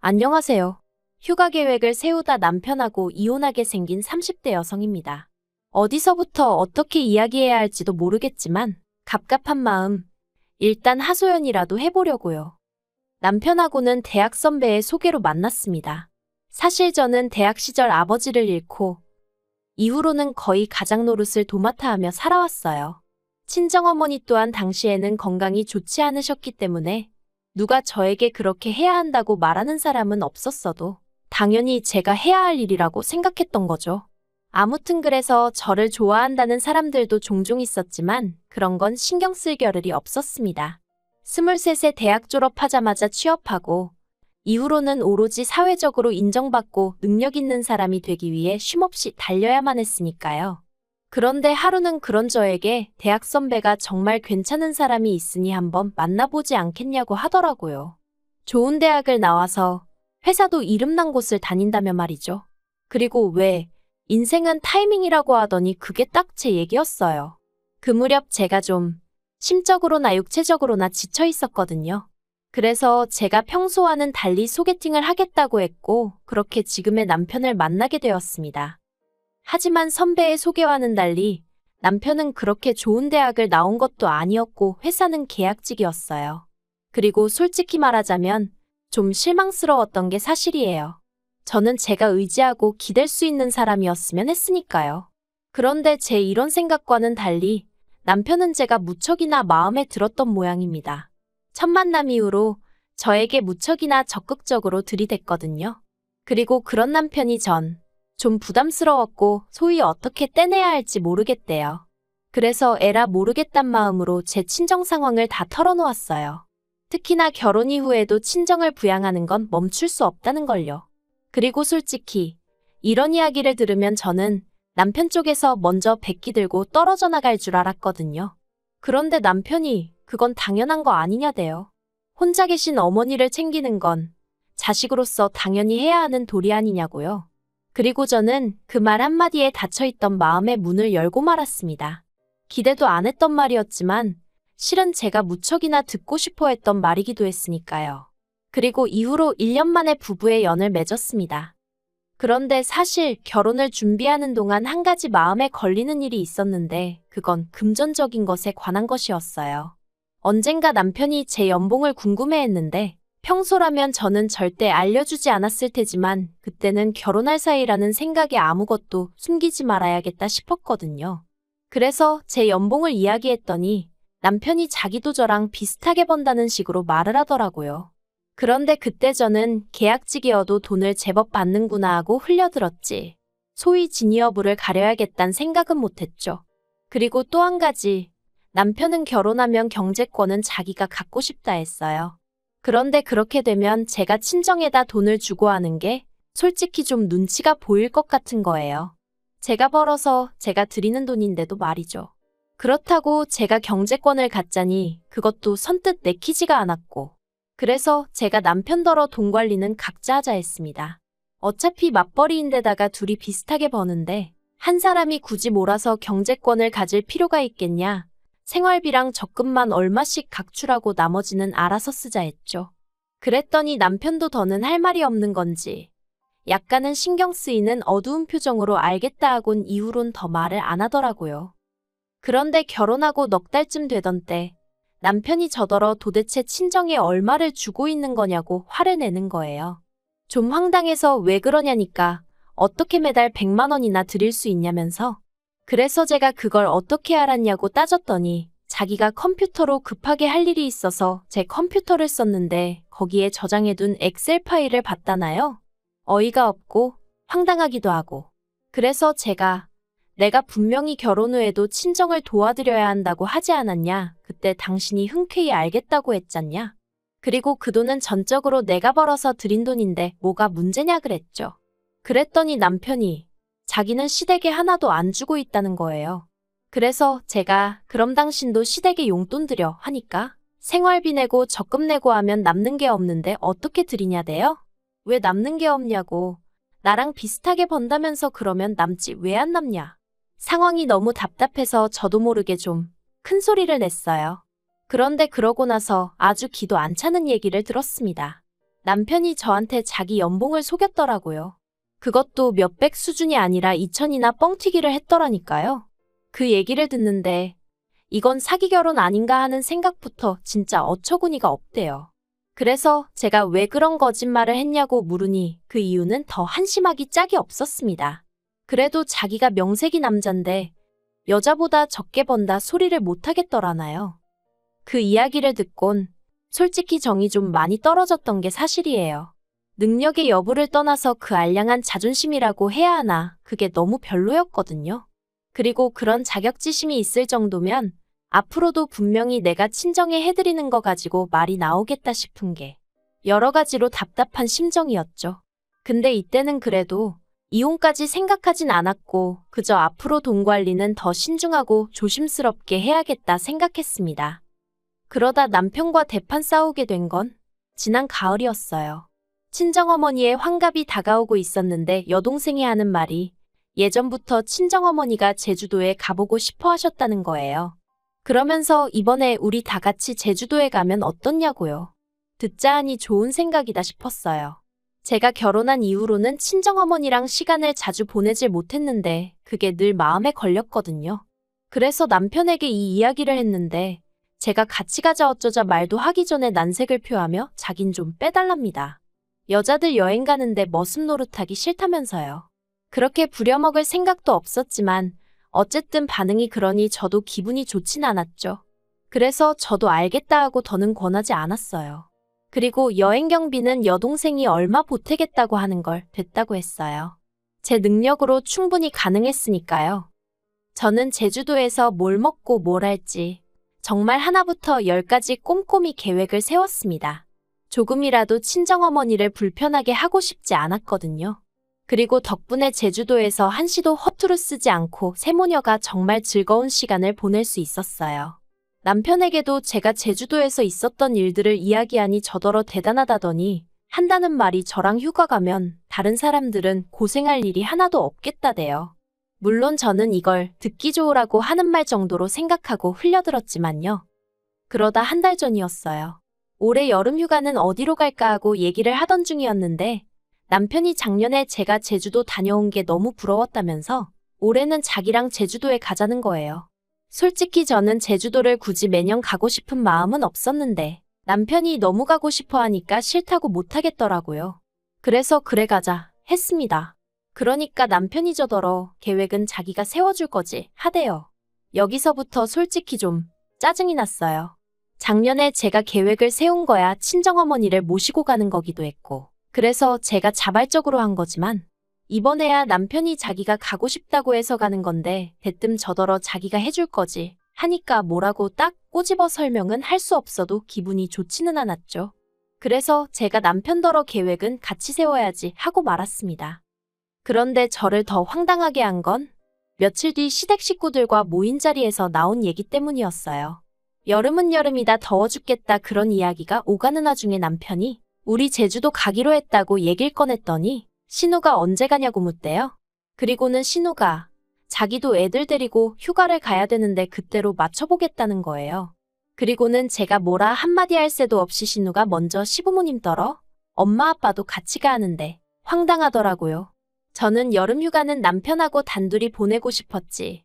안녕하세요. 휴가 계획을 세우다 남편하고 이혼하게 생긴 30대 여성입니다. 어디서부터 어떻게 이야기해야 할지도 모르겠지만 갑갑한 마음, 일단 하소연이라도 해보려고요. 남편하고는 대학 선배의 소개로 만났습니다. 사실 저는 대학 시절 아버지를 잃고 이후로는 거의 가장 노릇을 도맡아 하며 살아왔어요. 친정어머니 또한 당시에는 건강이 좋지 않으셨기 때문에 누가 저에게 그렇게 해야 한다고 말하는 사람은 없었어도 당연히 제가 해야 할 일이라고 생각했던 거죠. 아무튼 그래서 저를 좋아한다는 사람들도 종종 있었지만 그런 건 신경 쓸 겨를이 없었습니다. 23세 대학 졸업하자마자 취업하고 이후로는 오로지 사회적으로 인정받고 능력 있는 사람이 되기 위해 쉼없이 달려야만 했으니까요. 그런데 하루는 그런 저에게 대학 선배가 정말 괜찮은 사람이 있으니 한번 만나보지 않겠냐고 하더라고요. 좋은 대학을 나와서 회사도 이름난 곳을 다닌다며 말이죠. 그리고 왜 인생은 타이밍이라고 하더니 그게 딱 제 얘기였어요. 그 무렵 제가 좀 심적으로나 육체적으로나 지쳐 있었거든요. 그래서 제가 평소와는 달리 소개팅을 하겠다고 했고 그렇게 지금의 남편을 만나게 되었습니다. 하지만 선배의 소개와는 달리 남편은 그렇게 좋은 대학을 나온 것도 아니었고 회사는 계약직이었어요. 그리고 솔직히 말하자면 좀 실망스러웠던 게 사실이에요. 저는 제가 의지하고 기댈 수 있는 사람이었으면 했으니까요. 그런데 제 이런 생각과는 달리 남편은 제가 무척이나 마음에 들었던 모양입니다. 첫 만남 이후로 저에게 무척이나 적극적으로 들이댔거든요. 그리고 그런 남편이 좀 부담스러웠고 소위 어떻게 떼내야 할지 모르겠대요. 그래서 에라 모르겠단 마음으로 제 친정 상황을 다 털어놓았어요. 특히나 결혼 이후에도 친정을 부양하는 건 멈출 수 없다는 걸요. 그리고 솔직히 이런 이야기를 들으면 저는 남편 쪽에서 먼저 백기 들고 떨어져 나갈 줄 알았거든요. 그런데 남편이 그건 당연한 거 아니냐대요. 혼자 계신 어머니를 챙기는 건 자식으로서 당연히 해야 하는 도리 아니냐고요. 그리고 저는 그 말 한마디에 닫혀있던 마음의 문을 열고 말았습니다. 기대도 안 했던 말이었지만 실은 제가 무척이나 듣고 싶어 했던 말이기도 했으니까요. 그리고 이후로 1년 만에 부부의 연을 맺었습니다. 그런데 사실 결혼을 준비하는 동안 한 가지 마음에 걸리는 일이 있었는데 그건 금전적인 것에 관한 것이었어요. 언젠가 남편이 제 연봉을 궁금해했는데 평소라면 저는 절대 알려주지 않았을 테지만 그때는 결혼할 사이라는 생각에 아무것도 숨기지 말아야겠다 싶었거든요. 그래서 제 연봉을 이야기했더니 남편이 자기도 저랑 비슷하게 번다는 식으로 말을 하더라고요. 그런데 그때 저는 계약직이어도 돈을 제법 받는구나 하고 흘려들었지. 소위 진위 여부를 가려야겠다는 생각은 못했죠. 그리고 또 한 가지, 남편은 결혼하면 경제권은 자기가 갖고 싶다 했어요. 그런데 그렇게 되면 제가 친정에다 돈을 주고 하는 게 솔직히 좀 눈치가 보일 것 같은 거예요. 제가 벌어서 제가 드리는 돈인데도 말이죠. 그렇다고 제가 경제권을 갖자니 그것도 선뜻 내키지가 않았고 그래서 제가 남편더러 돈 관리는 각자 하자 했습니다. 어차피 맞벌이인데다가 둘이 비슷하게 버는데 한 사람이 굳이 몰아서 경제권을 가질 필요가 있겠냐. 생활비랑 적금만 얼마씩 각출하고 나머지는 알아서 쓰자 했죠. 그랬더니 남편도 더는 할 말이 없는 건지 약간은 신경 쓰이는 어두운 표정으로 알겠다 하곤 이후론 더 말을 안 하더라고요. 그런데 결혼하고 넉 달쯤 되던 때 남편이 저더러 도대체 친정에 얼마를 주고 있는 거냐고 화를 내는 거예요. 좀 황당해서 왜 그러냐니까 어떻게 매달 100만 원이나 드릴 수 있냐면서 그래서 제가 그걸 어떻게 알았냐고 따졌더니 자기가 컴퓨터로 급하게 할 일이 있어서 제 컴퓨터를 썼는데 거기에 저장해둔 엑셀 파일을 봤다나요? 어이가 없고 황당하기도 하고 그래서 내가 분명히 결혼 후에도 친정을 도와드려야 한다고 하지 않았냐? 그때 당신이 흔쾌히 알겠다고 했잖냐? 그리고 그 돈은 전적으로 내가 벌어서 들인 돈인데 뭐가 문제냐 그랬죠. 그랬더니 남편이 자기는 시댁에 하나도 안 주고 있다는 거예요. 그래서 제가 그럼 당신도 시댁에 용돈 드려 하니까 생활비 내고 적금 내고 하면 남는 게 없는데 어떻게 드리냐대요? 왜 남는 게 없냐고. 나랑 비슷하게 번다면서 그러면 남지 왜 안 남냐. 상황이 너무 답답해서 저도 모르게 좀 큰 소리를 냈어요. 그런데 그러고 나서 아주 기도 안 차는 얘기를 들었습니다. 남편이 저한테 자기 연봉을 속였더라고요. 그것도 몇백 수준이 아니라 2천이나 뻥튀기를 했더라니까요. 그 얘기를 듣는데 이건 사기 결혼 아닌가 하는 생각부터 진짜 어처구니가 없대요. 그래서 제가 왜 그런 거짓말을 했냐고 물으니 그 이유는 더 한심하기 짝이 없었습니다. 그래도 자기가 명색이 남잔데 여자보다 적게 번다 소리를 못하겠더라나요. 그 이야기를 듣곤 솔직히 정이 좀 많이 떨어졌던 게 사실이에요. 능력의 여부를 떠나서 그 알량한 자존심이라고 해야 하나 그게 너무 별로였거든요. 그리고 그런 자격지심이 있을 정도면 앞으로도 분명히 내가 친정에 해드리는 거 가지고 말이 나오겠다 싶은 게 여러 가지로 답답한 심정이었죠. 근데 이때는 그래도 이혼까지 생각하진 않았고 그저 앞으로 돈 관리는 더 신중하고 조심스럽게 해야겠다 생각했습니다. 그러다 남편과 대판 싸우게 된 건 지난 가을이었어요. 친정어머니의 환갑이 다가오고 있었는데 여동생이 하는 말이 예전부터 친정어머니가 제주도에 가보고 싶어 하셨다는 거예요. 그러면서 이번에 우리 다 같이 제주도에 가면 어떻냐고요. 듣자 하니 좋은 생각이다 싶었어요. 제가 결혼한 이후로는 친정어머니랑 시간을 자주 보내질 못했는데 그게 늘 마음에 걸렸거든요. 그래서 남편에게 이 이야기를 했는데 제가 같이 가자 어쩌자 말도 하기 전에 난색을 표하며 자긴 좀 빼달랍니다. 여자들 여행 가는데 머슴 노릇하기 싫다면서요. 그렇게 부려먹을 생각도 없었지만 어쨌든 반응이 그러니 저도 기분이 좋진 않았죠. 그래서 저도 알겠다 하고 더는 권하지 않았어요. 그리고 여행 경비는 여동생이 얼마 보태겠다고 하는 걸 됐다고 했어요. 제 능력으로 충분히 가능했으니까요. 저는 제주도에서 뭘 먹고 뭘 할지 정말 하나부터 열까지 꼼꼼히 계획을 세웠습니다. 조금이라도 친정어머니를 불편하게 하고 싶지 않았거든요. 그리고 덕분에 제주도에서 한시도 허투루 쓰지 않고 세모녀가 정말 즐거운 시간을 보낼 수 있었어요. 남편에게도 제가 제주도에서 있었던 일들을 이야기하니 저더러 대단하다더니 한다는 말이 저랑 휴가 가면 다른 사람들은 고생할 일이 하나도 없겠다대요. 물론 저는 이걸 듣기 좋으라고 하는 말 정도로 생각하고 흘려들었지만요. 그러다 한 달 전이었어요. 올해 여름 휴가는 어디로 갈까 하고 얘기를 하던 중이었는데 남편이 작년에 제가 제주도 다녀온 게 너무 부러웠다면서 올해는 자기랑 제주도에 가자는 거예요. 솔직히 저는 제주도를 굳이 매년 가고 싶은 마음은 없었는데 남편이 너무 가고 싶어 하니까 싫다고 못하겠더라고요. 그래서 그래 가자 했습니다. 그러니까 남편이 저더러 계획은 자기가 세워줄 거지 하대요. 여기서부터 솔직히 좀 짜증이 났어요. 작년에 제가 계획을 세운 거야 친정어머니를 모시고 가는 거기도 했고 그래서 제가 자발적으로 한 거지만 이번에야 남편이 자기가 가고 싶다고 해서 가는 건데 대뜸 저더러 자기가 해줄 거지 하니까 뭐라고 딱 꼬집어 설명은 할 수 없어도 기분이 좋지는 않았죠. 그래서 제가 남편더러 계획은 같이 세워야지 하고 말았습니다. 그런데 저를 더 황당하게 한 건 며칠 뒤 시댁 식구들과 모인 자리에서 나온 얘기 때문이었어요. 여름은 여름이다 더워 죽겠다 그런 이야기가 오가는 와중에 남편이 우리 제주도 가기로 했다고 얘길 꺼냈더니 신우가 언제 가냐고 묻대요. 그리고는 신우가 자기도 애들 데리고 휴가를 가야 되는데 그때로 맞춰보겠다는 거예요. 그리고는 제가 뭐라 한마디 할 새도 없이 신우가 먼저 시부모님 떨어 엄마 아빠도 같이 가는데 황당하더라고요. 저는 여름 휴가는 남편하고 단둘이 보내고 싶었지.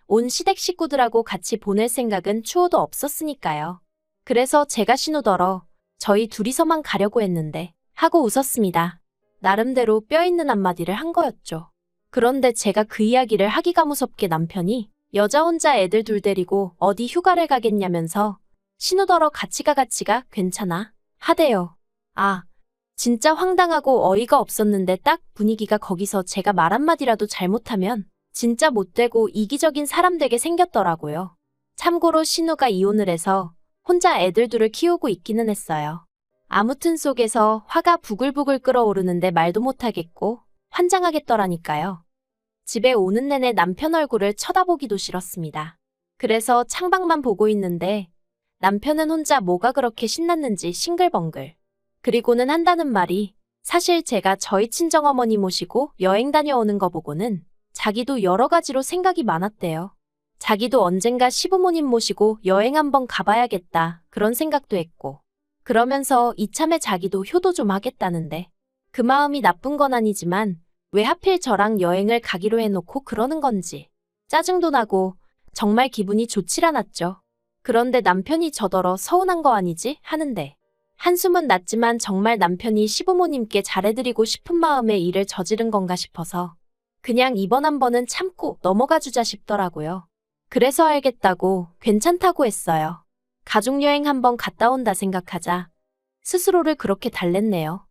온 시댁 식구들하고 같이 보낼 생각은 추호도 없었으니까요. 그래서 제가 신우더러 저희 둘이서만 가려고 했는데 하고 웃었습니다. 나름대로 뼈있는 한마디를 한 거였죠. 그런데 제가 그 이야기를 하기가 무섭게 남편이 여자 혼자 애들 둘 데리고 어디 휴가를 가겠냐면서 신우더러 같이 가 괜찮아 하대요. 아, 진짜 황당하고 어이가 없었는데 딱 분위기가 거기서 제가 말 한마디라도 잘못하면 진짜 못되고 이기적인 사람 되게 생겼더라고요. 참고로 신우가 이혼을 해서 혼자 애들 둘을 키우고 있기는 했어요. 아무튼 속에서 화가 부글부글 끓어오르는데 말도 못하겠고 환장하겠더라니까요. 집에 오는 내내 남편 얼굴을 쳐다보기도 싫었습니다. 그래서 창밖만 보고 있는데 남편은 혼자 뭐가 그렇게 신났는지 싱글벙글. 그리고는 한다는 말이 사실 제가 저희 친정어머니 모시고 여행 다녀오는 거 보고는 자기도 여러 가지로 생각이 많았대요. 자기도 언젠가 시부모님 모시고 여행 한번 가봐야겠다 그런 생각도 했고 그러면서 이참에 자기도 효도 좀 하겠다는데 그 마음이 나쁜 건 아니지만 왜 하필 저랑 여행을 가기로 해놓고 그러는 건지 짜증도 나고 정말 기분이 좋질 않았죠. 그런데 남편이 저더러 서운한 거 아니지? 하는데 한숨은 났지만 정말 남편이 시부모님께 잘해드리고 싶은 마음에 일을 저지른 건가 싶어서 그냥 이번 한 번은 참고 넘어가 주자 싶더라고요. 그래서 알겠다고 괜찮다고 했어요. 가족여행 한번 갔다 온다 생각하자 스스로를 그렇게 달랬네요.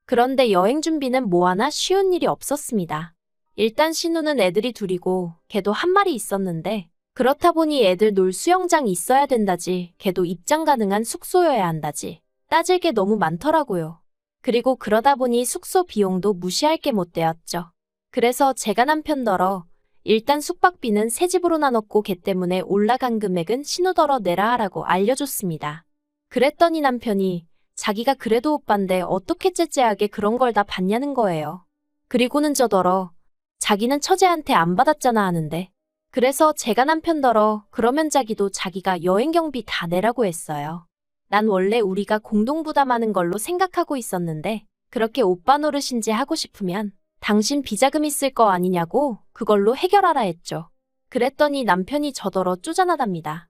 그런데 여행 준비는 뭐 하나 쉬운 일이 없었습니다. 일단 신우는 애들이 둘이고 걔도 한 마리 있었는데 그렇다 보니 애들 놀 수영장이 있어야 된다지 걔도 입장 가능한 숙소여야 한다지 따질 게 너무 많더라고요. 그리고 그러다 보니 숙소 비용도 무시할 게 못 되었죠. 그래서 제가 남편더러 일단 숙박비는 새 집으로 나눴고 걔 때문에 올라간 금액은 신우더러 내라 하라고 알려줬습니다. 그랬더니 남편이 자기가 그래도 오빤데 어떻게 째째하게 그런 걸 다 받냐는 거예요. 그리고는 저더러 자기는 처제한테 안 받았잖아 하는데 그래서 제가 남편더러 그러면 자기도 자기가 여행 경비 다 내라고 했어요. 난 원래 우리가 공동 부담하는 걸로 생각하고 있었는데 그렇게 오빠 노릇인지 하고 싶으면 당신 비자금 있을 거 아니냐고 그걸로 해결하라 했죠. 그랬더니 남편이 저더러 쪼잔하답니다.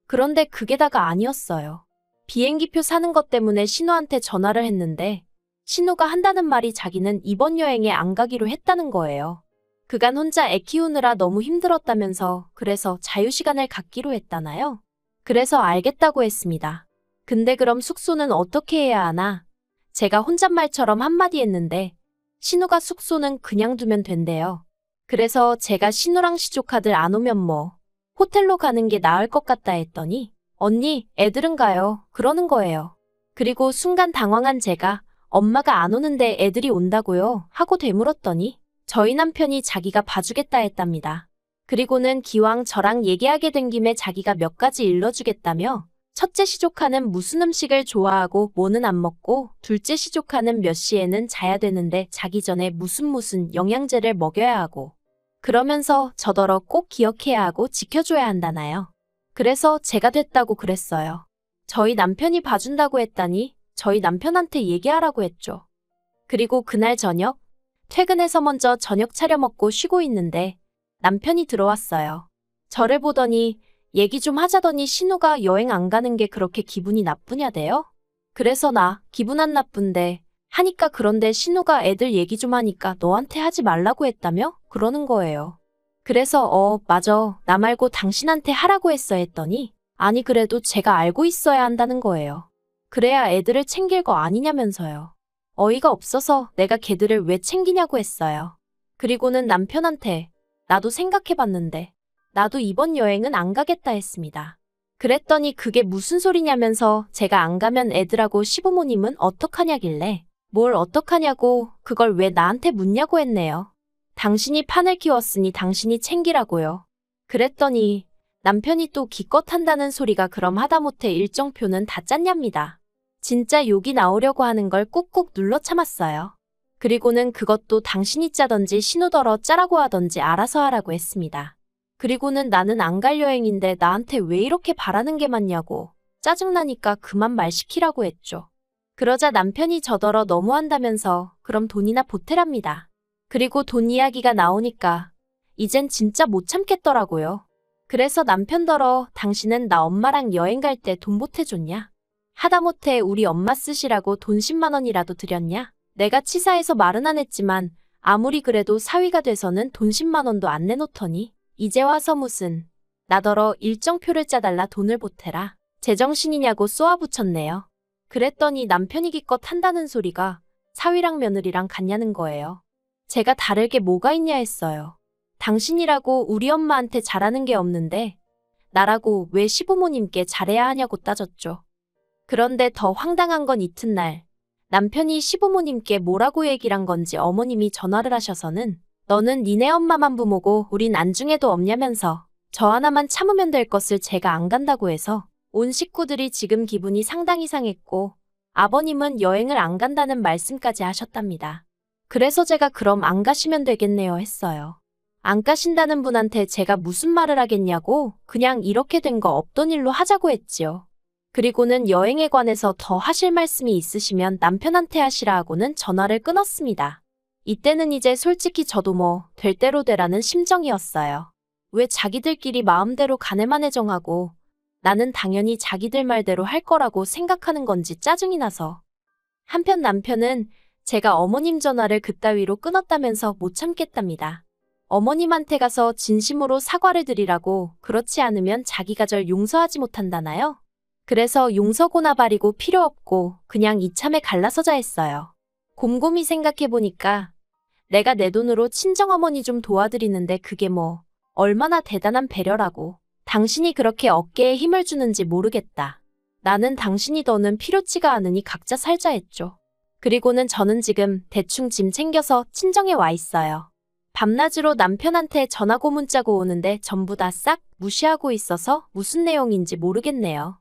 그런데 그게 다가 아니었어요. 비행기표 사는 것 때문에 신우한테 전화를 했는데 신우가 한다는 말이 자기는 이번 여행에 안 가기로 했다는 거예요. 그간 혼자 애 키우느라 너무 힘들었다면서 그래서 자유시간을 갖기로 했다나요? 그래서 알겠다고 했습니다. 근데 그럼 숙소는 어떻게 해야 하나? 제가 혼잣말처럼 한마디 했는데 신우가 숙소는 그냥 두면 된대요. 그래서 제가 신우랑 시조카들 안 오면 뭐 호텔로 가는 게 나을 것 같다 했더니 언니, 애들은 가요. 그러는 거예요. 그리고 순간 당황한 제가 엄마가 안 오는데 애들이 온다고요? 하고 되물었더니 저희 남편이 자기가 봐주겠다 했답니다. 그리고는 기왕 저랑 얘기하게 된 김에 자기가 몇 가지 일러주겠다며 첫째 시조카는 무슨 음식을 좋아하고 뭐는 안 먹고 둘째 시조카는 몇 시에는 자야 되는데 자기 전에 무슨 영양제를 먹여야 하고 그러면서 저더러 꼭 기억해야 하고 지켜줘야 한다나요. 그래서 제가 됐다고 그랬어요. 저희 남편이 봐준다고 했다니 저희 남편한테 얘기하라고 했죠. 그리고 그날 저녁 퇴근해서 먼저 저녁 차려 먹고 쉬고 있는데 남편이 들어왔어요. 저를 보더니 얘기 좀 하자더니 신우가 여행 안 가는 게 그렇게 기분이 나쁘냐대요? 그래서 나 기분 안 나쁜데 하니까 그런데 신우가 애들 얘기 좀 하니까 너한테 하지 말라고 했다며? 그러는 거예요. 그래서 맞아. 나 말고 당신한테 하라고 했어 했더니 아니 그래도 제가 알고 있어야 한다는 거예요. 그래야 애들을 챙길 거 아니냐면서요. 어이가 없어서 내가 걔들을 왜 챙기냐고 했어요. 그리고는 남편한테 나도 생각해봤는데 나도 이번 여행은 안 가겠다 했습니다. 그랬더니 그게 무슨 소리냐면서 제가 안 가면 애들하고 시부모님은 어떡하냐길래 뭘 어떡하냐고 그걸 왜 나한테 묻냐고 했네요. 당신이 판을 키웠으니 당신이 챙기라고요. 그랬더니 남편이 또 기껏 한다는 소리가 그럼 하다못해 일정표는 다 짰냐입니다. 진짜 욕이 나오려고 하는 걸 꾹꾹 눌러 참았어요. 그리고는 그것도 당신이 짜던지 신우더러 짜라고 하던지 알아서 하라고 했습니다. 그리고는 나는 안 갈 여행인데 나한테 왜 이렇게 바라는 게 많냐고 짜증나니까 그만 말 시키라고 했죠. 그러자 남편이 저더러 너무한다면서 그럼 돈이나 보태랍니다. 그리고 돈 이야기가 나오니까 이젠 진짜 못 참겠더라고요. 그래서 남편더러 당신은 나 엄마랑 여행 갈 때 돈 보태줬냐? 하다못해 우리 엄마 쓰시라고 돈 10만 원이라도 드렸냐? 내가 치사해서 말은 안 했지만 아무리 그래도 사위가 돼서는 돈 10만 원도 안 내놓더니 이제 와서 무슨 나더러 일정표를 짜달라 돈을 보태라. 제정신이냐고 쏘아붙였네요. 그랬더니 남편이 기껏 한다는 소리가 사위랑 며느리랑 같냐는 거예요. 제가 다를 게 뭐가 있냐 했어요. 당신이라고 우리 엄마한테 잘하는 게 없는데 나라고 왜 시부모님께 잘해야 하냐고 따졌죠. 그런데 더 황당한 건 이튿날 남편이 시부모님께 뭐라고 얘기를 한 건지 어머님이 전화를 하셔서는 너는 니네 엄마만 부모고 우린 안중에도 없냐면서 저 하나만 참으면 될 것을 제가 안 간다고 해서 온 식구들이 지금 기분이 상당히 상했고 아버님은 여행을 안 간다는 말씀까지 하셨답니다. 그래서 제가 그럼 안 가시면 되겠네요 했어요. 안 가신다는 분한테 제가 무슨 말을 하겠냐고 그냥 이렇게 된 거 없던 일로 하자고 했지요. 그리고는 여행에 관해서 더 하실 말씀이 있으시면 남편한테 하시라 하고는 전화를 끊었습니다. 이때는 이제 솔직히 저도 뭐 될 대로 되라는 심정이었어요. 왜 자기들끼리 마음대로 가네마네 정하고 나는 당연히 자기들 말대로 할 거라고 생각하는 건지 짜증이 나서. 한편 남편은 제가 어머님 전화를 그따위로 끊었다면서 못 참겠답니다. 어머님한테 가서 진심으로 사과를 드리라고, 그렇지 않으면 자기가 절 용서하지 못한다나요? 그래서 용서고나 바리고 필요 없고 그냥 이참에 갈라서자 했어요. 곰곰이 생각해보니까 내가 내 돈으로 친정어머니 좀 도와드리는데 그게 뭐 얼마나 대단한 배려라고. 당신이 그렇게 어깨에 힘을 주는지 모르겠다. 나는 당신이 더는 필요치가 않으니 각자 살자 했죠. 그리고는 저는 지금 대충 짐 챙겨서 친정에 와 있어요. 밤낮으로 남편한테 전화고 문자고 오는데 전부 다 싹 무시하고 있어서 무슨 내용인지 모르겠네요.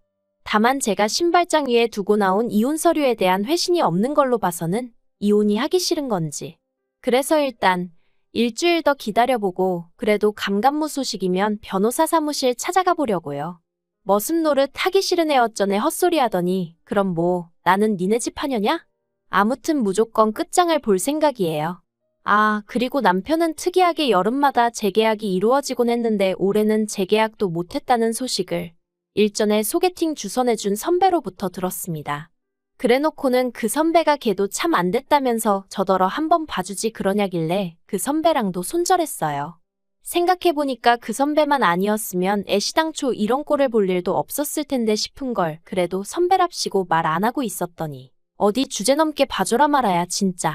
다만 제가 신발장 위에 두고 나온 이혼 서류에 대한 회신이 없는 걸로 봐서는 이혼이 하기 싫은 건지. 그래서 일단 일주일 더 기다려보고 그래도 감감무소식이면 변호사 사무실 찾아가 보려고요. 머슴 노릇 하기 싫은 애 어쩌네 헛소리 하더니 그럼 뭐 나는 니네 집 하녀냐? 아무튼 무조건 끝장을 볼 생각이에요. 아, 그리고 남편은 특이하게 여름마다 재계약이 이루어지곤 했는데 올해는 재계약도 못했다는 소식을 일전에 소개팅 주선해준 선배로부터 들었습니다. 그래놓고는 그 선배가 걔도 참 안 됐다면서 저더러 한번 봐주지 그러냐길래 그 선배랑도 손절했어요. 생각해보니까 그 선배만 아니었으면 애시당초 이런 꼴을 볼 일도 없었을 텐데 싶은걸. 그래도 선배랍시고 말 안 하고 있었더니 어디 주제 넘게 봐줘라 말아야 진짜.